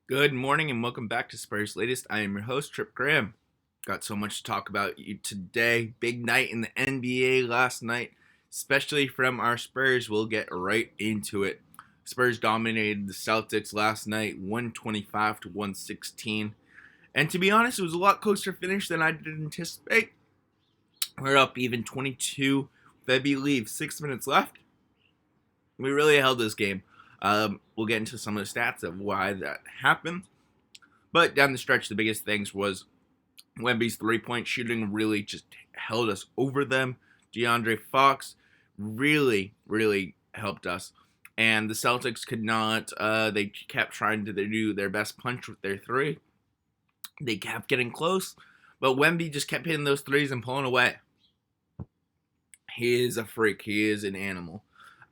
Good morning and welcome back to Spurs Latest. I am your host, Trip Graham. Got so much to talk about today. Big night in the NBA last night, especially from our Spurs. We'll get right into it. Spurs dominated the Celtics last night, 125 to 116. And to be honest, it was a lot closer finish than I did anticipate. We're up even 22 with, I believe, 6 minutes left. We really held this game. We'll get into some of the stats of why that happened. But down the stretch, the biggest things was Wemby's three-point shooting really just held us over them. DeAndre Fox really helped us. And the Celtics could not, they kept trying to do their best punch with their three. They kept getting close, but Wemby just kept hitting those threes and pulling away. He is a freak. He is an animal.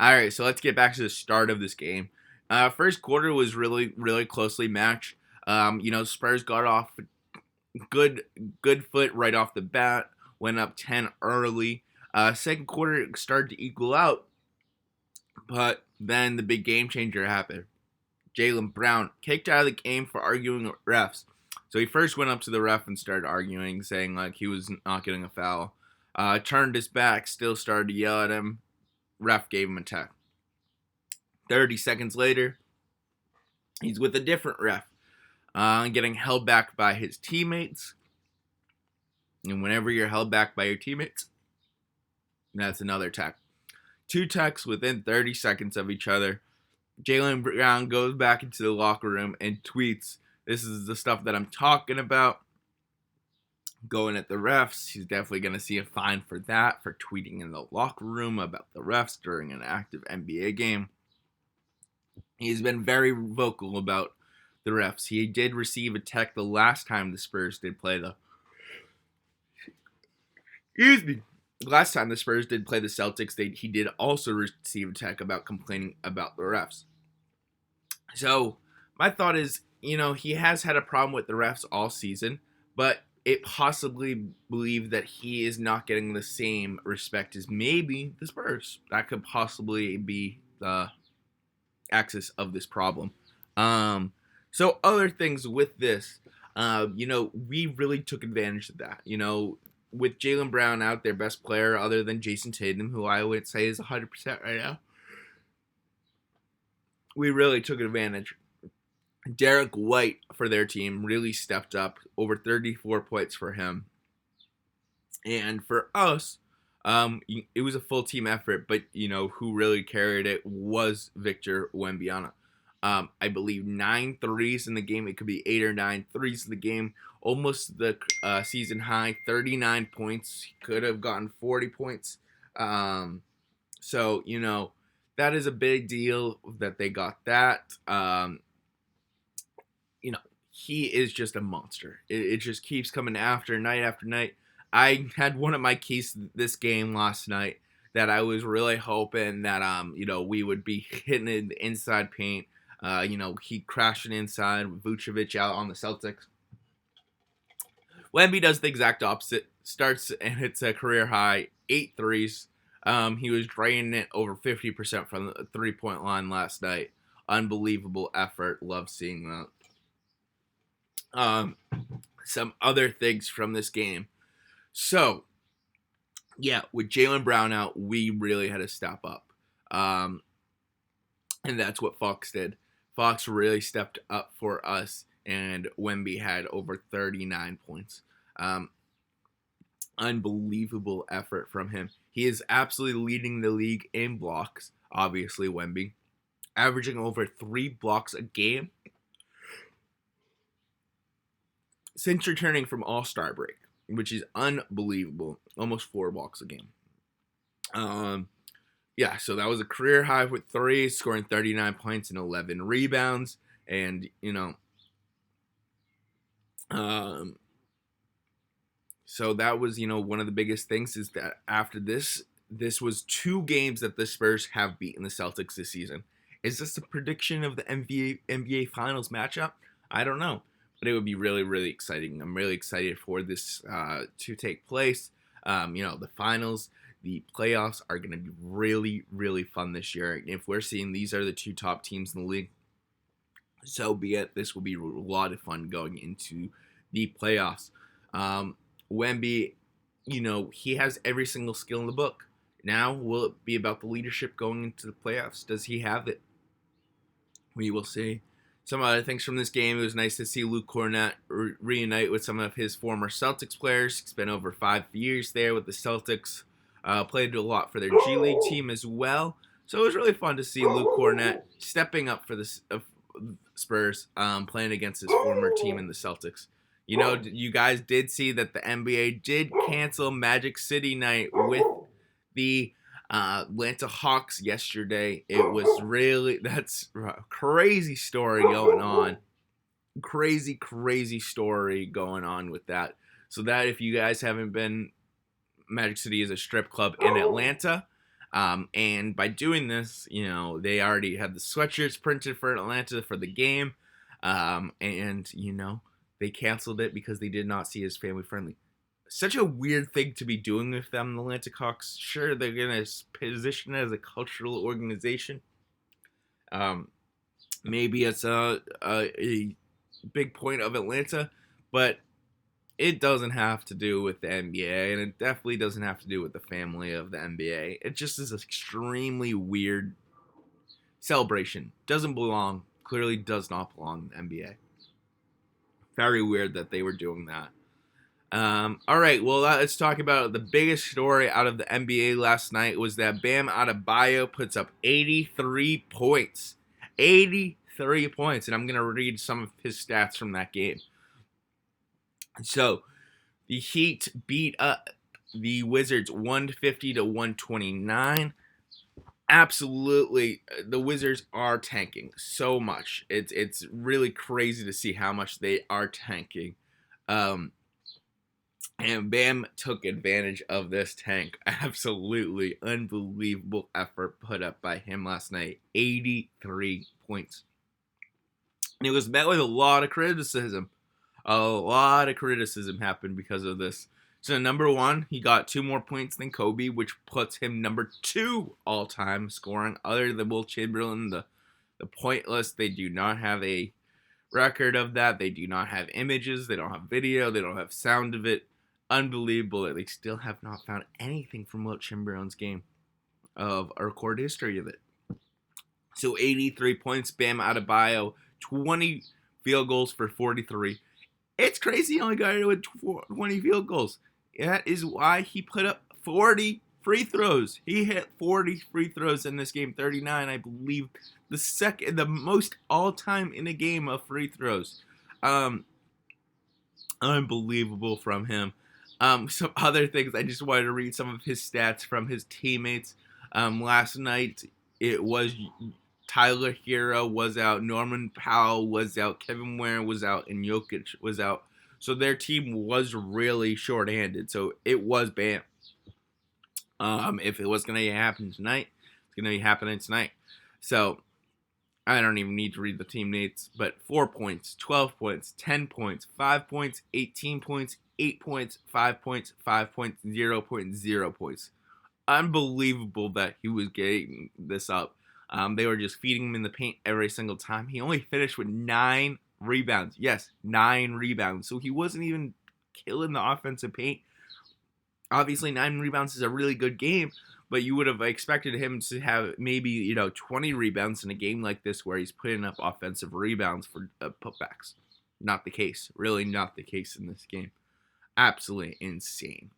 All right, so let's get back to the start of this game. First quarter was really closely matched. Spurs got off good foot right off the bat. Went up 10 early. Second quarter it started to equal out, but then the big game changer happened. Jaylen Brown kicked out of the game for arguing with refs. So he first went up to the ref and started arguing, saying like he was not getting a foul. Turned his back, still started to yell at him. Ref gave him a tech. 30 seconds later, he's with a different ref, getting held back by his teammates. And whenever you're held back by your teammates, that's another tech. Two techs within 30 seconds of each other. Jaylen Brown goes back into the locker room and tweets, "This is the stuff that I'm talking about." Going at the refs. He's definitely going to see a fine for that, for tweeting in the locker room about the refs during an active NBA game. He's been very vocal about the refs. He did receive a tech the last time the Spurs did play the last time the Spurs did play the Celtics, he did also receive a tech about complaining about the refs. So my thought is, he has had a problem with the refs all season, but it possibly believe that he is not getting the same respect as maybe the Spurs. That could possibly be the axis of this problem. So other things with this, we really took advantage of that. With Jaylen Brown out, their best player other than Jason Tatum, who I would say is 100% right now, we really took advantage. Derek White for their team really stepped up, over 34 points for him. And for us, it was a full team effort, but who really carried it was Victor Wembanyama. I believe 9 threes in the game. It could be 8 or 9 threes in the game. Almost the season high, 39 points. He could have gotten 40 points. So that is a big deal that they got that. He is just a monster. It just keeps coming after night. I had one of my keys this game last night that I was really hoping that we would be hitting in the inside paint. He crashing inside with Vucevic out on the Celtics. Wemby does the exact opposite. Starts and hits a career high 8 threes. He was draining it over 50% from the 3-point line last night. Unbelievable effort. Love seeing that. Some other things from this game. So, yeah, with Jaylen Brown out, we really had to step up. And that's what Fox did. Fox really stepped up for us, and Wemby had over 39 points. Unbelievable effort from him. He is absolutely leading the league in blocks, obviously, Wemby. Averaging over 3 blocks a game since returning from All-Star break, which is unbelievable. Almost 4 blocks a game. So that was a career high with 3, scoring 39 points and 11 rebounds. And, so that was, one of the biggest things is that after this was 2 games that the Spurs have beaten the Celtics this season. Is this a prediction of the NBA Finals matchup? I don't know. But it would be really exciting. I'm really excited for this to take place. The finals, the playoffs are going to be really fun this year. If we're seeing these are the 2 top teams in the league, So be it. This will be a lot of fun going into the playoffs. Wemby, he has every single skill in the book. Now, will it be about the leadership going into the playoffs? Does he have it? We will see. Some other things from this game. It was nice to see Luke Cornett reunite with some of his former Celtics players. He spent over 5 years there with the Celtics. Played a lot for their G League team as well. So it was really fun to see Luke Cornett stepping up for the Spurs, playing against his former team in the Celtics. You guys did see that the NBA did cancel Magic City night with the Atlanta Hawks yesterday. It was that's a crazy story going on. Crazy story going on with that. So that if you guys haven't been, Magic City is a strip club in Atlanta. And by doing this, they already had the sweatshirts printed for Atlanta for the game. And they canceled it because they did not see it as family friendly. Such a weird thing to be doing with them, the Atlanta Hawks. Sure, they're going to position it as a cultural organization. Maybe it's a big point of Atlanta, but it doesn't have to do with the NBA, and it definitely doesn't have to do with the family of the NBA. It just is an extremely weird celebration. Doesn't belong. Clearly does not belong in the NBA. Very weird that they were doing that. All right, well, let's talk about the biggest story out of the NBA last night was that Bam Adebayo puts up 83 points. 83 points, and I'm going to read some of his stats from that game. So, the Heat beat up the Wizards 150 to 129. Absolutely, the Wizards are tanking so much. It's really crazy to see how much they are tanking. And Bam took advantage of this tank. Absolutely unbelievable effort put up by him last night. 83 points. And it was met with a lot of criticism. A lot of criticism happened because of this. So number one, he got 2 more points than Kobe, which puts him number 2 all-time scoring, other than Will Chamberlain, the point list. They do not have a record of that. They do not have images. They don't have video. They don't have sound of it. Unbelievable that they still have not found anything from Will Chamberlain's game of a recorded history of it. So 83 points, Bam Adebayo, 20 field goals for 43. It's crazy he only got it with 20 field goals. That is why he put up 40 free throws. He hit 40 free throws in this game, 39, I believe, the most all-time in a game of free throws. Unbelievable from him. Some other things, I just wanted to read some of his stats from his teammates. Last night, it was Tyler Hero was out, Norman Powell was out, Kevin Ware was out, and Jokic was out. So their team was really short-handed. So it was Bam. If it was going to happen tonight, it's going to be happening tonight. So I don't even need to read the teammates, but 4 points, 12 points, 10 points, 5 points, 18 points, 8 points, 5 points, 5 points, 0 points, 0 points. Unbelievable that he was getting this up. They were just feeding him in the paint every single time. He only finished with 9 rebounds. Yes, 9 rebounds. So he wasn't even killing the offensive paint. Obviously, 9 rebounds is a really good game, but you would have expected him to have maybe 20 rebounds in a game like this where he's putting up offensive rebounds for putbacks. Not the case. Really not the case in this game. Absolutely insane.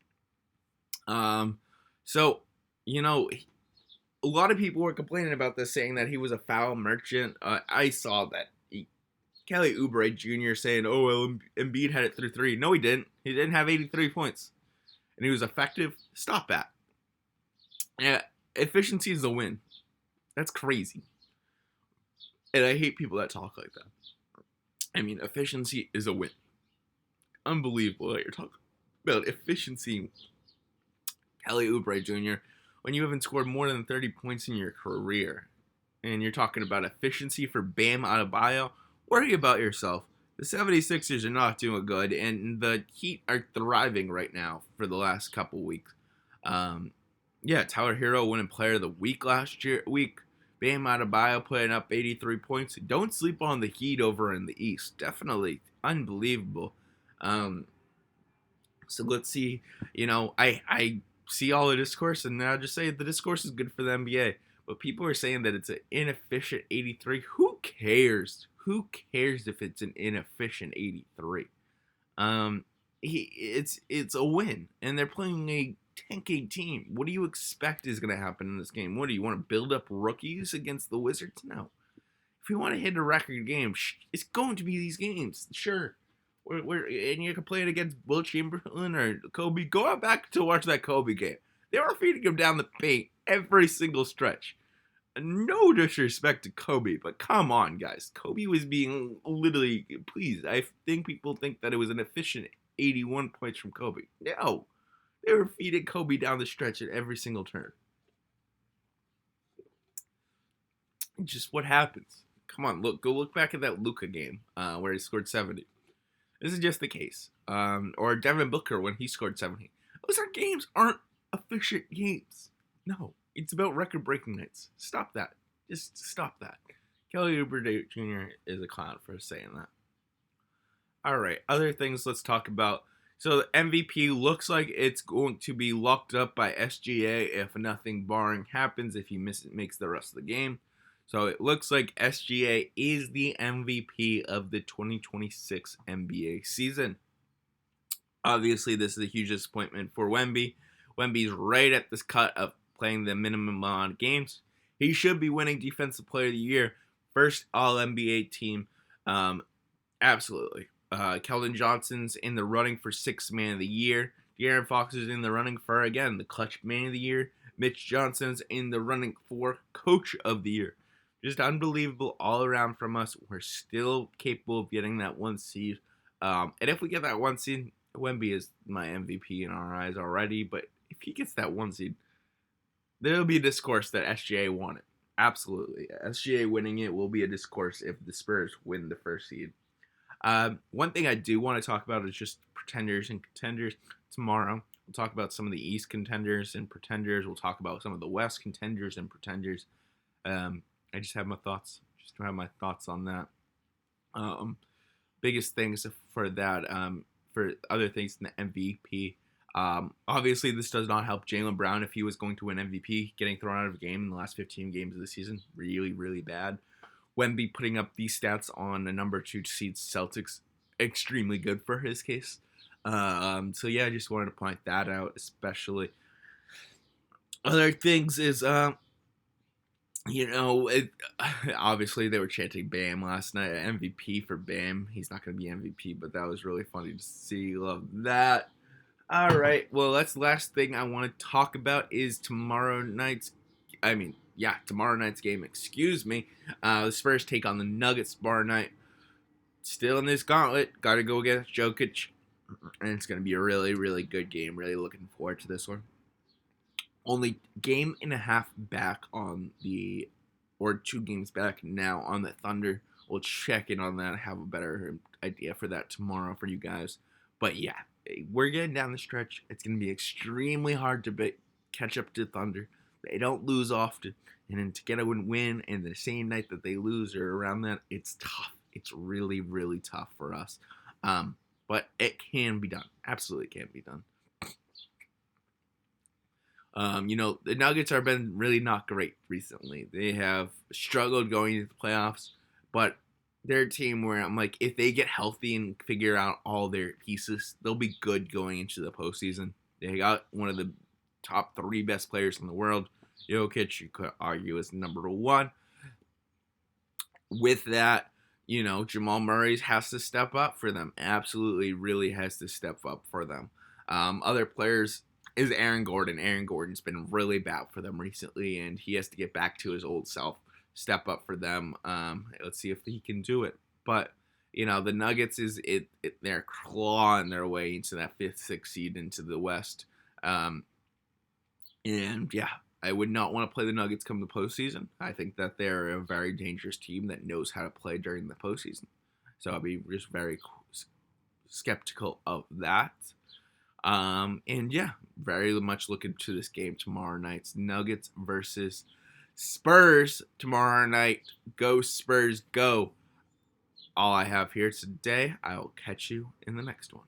So, a lot of people were complaining about this, saying that he was a foul merchant. I saw that. Kelly Oubre Jr. saying, oh, well, Embiid had it through 3. No, he didn't. He didn't have 83 points. And he was effective. Stop that. Yeah, efficiency is a win. That's crazy. And I hate people that talk like that. I mean, efficiency is a win. Unbelievable that you're talking about efficiency. Kelly Oubre Jr., when you haven't scored more than 30 points in your career, and you're talking about efficiency for Bam Adebayo, worry about yourself. The 76ers are not doing good, and the Heat are thriving right now for the last couple weeks. Tyler Hero winning Player of the Week last week. Bam Adebayo putting up 83 points. Don't sleep on the Heat over in the East. Definitely unbelievable. Um, so let's see. I see all the discourse, and I'll just say the discourse is good for the NBA. But people are saying that it's an inefficient 83. Who cares? Who cares if it's an inefficient 83? Um, it's a win, and they're playing a 10K team. What do you expect is going to happen in this game? What do you want to build up rookies against the Wizards? No. If you want to hit a record game, it's going to be these games. Sure. And you can play it against Will Chamberlain or Kobe. Go out back to watch that Kobe game. They were feeding him down the paint every single stretch. No disrespect to Kobe, but come on, guys. Kobe was being literally, please, I think people think that it was an efficient 81 points from Kobe. No. They were feeding Kobe down the stretch at every single turn. Just what happens. Come on, go look back at that Luka game where he scored 70. This is just the case. Or Devin Booker when he scored 70. Those aren't efficient games. No, it's about record-breaking nights. Stop that. Just stop that. Kelly Oubre Jr. is a clown for saying that. All right, other things let's talk about. So the MVP looks like it's going to be locked up by SGA if nothing barring happens, if he makes the rest of the game. So it looks like SGA is the MVP of the 2026 NBA season. Obviously, this is a huge disappointment for Wemby. Wemby's right at this cut of playing the minimum amount of games. He should be winning Defensive Player of the Year. First All-NBA team. Absolutely. Keldon Johnson's in the running for Sixth Man of the Year. De'Aaron Fox is in the running for, again, the Clutch Man of the Year. Mitch Johnson's in the running for Coach of the Year. Just unbelievable all around from us. We're still capable of getting that one seed. And if we get that one seed, Wemby is my MVP in our eyes already. But if he gets that one seed, there'll be a discourse that SGA won it. Absolutely. SGA winning it will be a discourse if the Spurs win the first seed. One thing I do want to talk about is just pretenders and contenders. Tomorrow, we'll talk about some of the East contenders and pretenders. We'll talk about some of the West contenders and pretenders. I just have my thoughts. On that. Biggest things for that. For other things in the MVP. Obviously, this does not help Jaylen Brown if he was going to win MVP. Getting thrown out of a game in the last 15 games of the season, really, really bad. Wemby putting up these stats on the number 2 seed Celtics, extremely good for his case. So yeah, I just wanted to point that out, especially. Other things is, obviously they were chanting Bam last night. MVP for Bam. He's not going to be MVP, but that was really funny to see. Love that. All right. Well, that's the last thing I want to talk about is tomorrow night's game. The Spurs take on the Nuggets tomorrow night. Still in this gauntlet. Got to go against Jokic. And it's going to be a really, really good game. Really looking forward to this one. Only game and a half back or 2 games back now on the Thunder. We'll check in on that. Have a better idea for that tomorrow for you guys. But yeah, we're getting down the stretch. It's going to be extremely hard to catch up to Thunder. They don't lose often. And then to get a win in the same night that they lose or around that, it's tough. It's really, really tough for us. But it can be done. Absolutely can be done. The Nuggets have been really not great recently. They have struggled going into the playoffs, but they're a team where I'm like, if they get healthy and figure out all their pieces, they'll be good going into the postseason. They got one of the top 3 best players in the world. Jokic, you could argue, is number 1. With that, Jamal Murray has to step up for them. Absolutely, really has to step up for them. Other players is Aaron Gordon. Aaron Gordon's been really bad for them recently, and he has to get back to his old self, step up for them. Let's see if he can do it. But, the Nuggets they're clawing their way into that 5th, 6th seed into the West. And, yeah, I would not want to play the Nuggets come the postseason. I think that they're a very dangerous team that knows how to play during the postseason. So I'll be just very skeptical of that. And yeah, very much looking to this game tomorrow night's Nuggets versus Spurs tomorrow night. Go Spurs, go. All I have here today. I'll catch you in the next one.